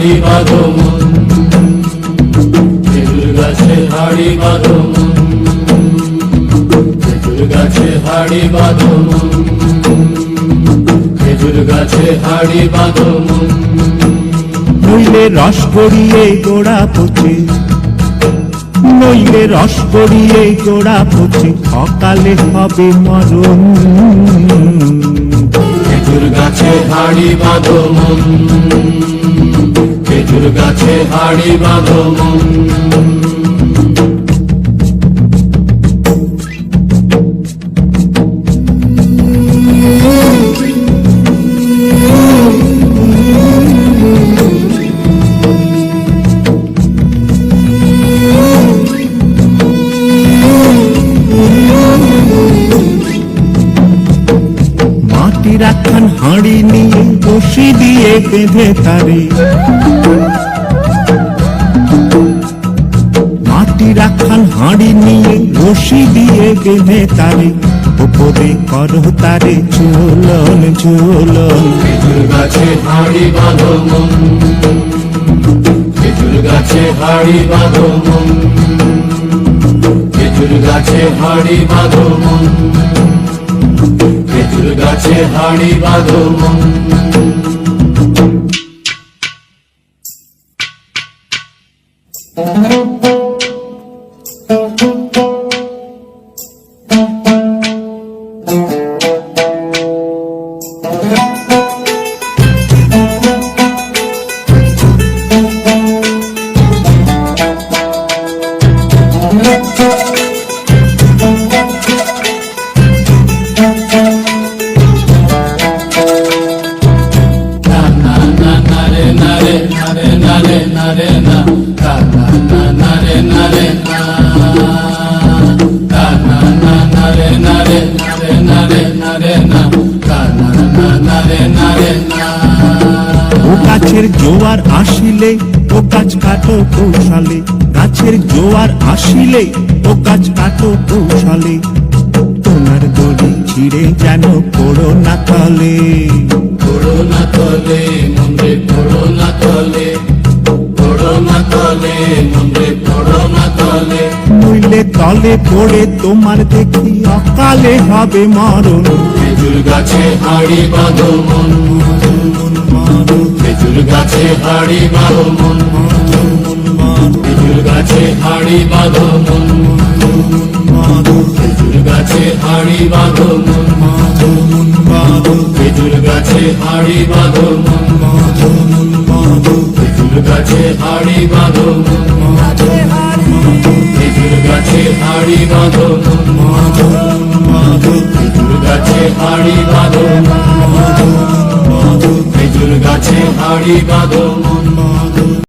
হাড়ি বাঁধো মন, খেজুর গাছে হাড়ি বাঁধো মন, খেজুর গাছে হাড়ি বাঁধো মন, খেজুর গাছে হাড়ি বাঁধো মন। নইলে রস গড়িয়ে গোড়া পচে, নইলে রস গড়িয়ে গোড়া পচে, অকালে হবে মরণ। খেজুর গাছে হাড়ি বাঁধো মন, খেজুর গাছে হাড়ি বাঁধো মন। মাটির একখান হাঁড়ি নিয়ে রশি দিয়ে বেঁধে তারে, মাটির একখান হাঁড়ি নিয়ে রশি দিয়ে বেঁধে তারে, উপরে করো তারে ঝুলন ঝুলন। খেজুর গাছে হাড়ি বাঁধো মন, খেজুর গাছে হাড়ি বাঁধো মন, খেজুর গাছে হাড়ি বাঁধো মন, খেজুর গাছে হাড়ি বাঁধো মন। ও গাছের জোয়ার আসিলে ও গাছ কাটো কৌশলে, গাছের জোয়ার আসিলে ও গাছ কাটো কৌশলে, তোমার দড়ি ছিঁড়ে যেন পড়ো না তলে। পড়ো না তলে মন্দিরে, পড়ো না তলে, পড়ো না তলে মন্দিরে, পড়ো না তলে। নইলে তলে পড়ে তোমার দেখি অকালে হবে মরণ। খেজুর গাছে হাড়ি বাঁধো মন, খেজুর গাছে হাড়ি বাঁধো মন, খেজুর গাছে হাড়ি বাঁধো মন, খেজুর গাছে হাড়ি বাঁধো মন, খেজুর গাছে হাড়ি বাঁধো মন, খেজুর গাছে হাড়ি বাঁধো মন, খেজুর গাছে হাড়ি বাঁধো মন, খেজুর গাছে হাড়ি বাঁধো মন, খেজুর গাছে হাড়ি বাঁধো মন।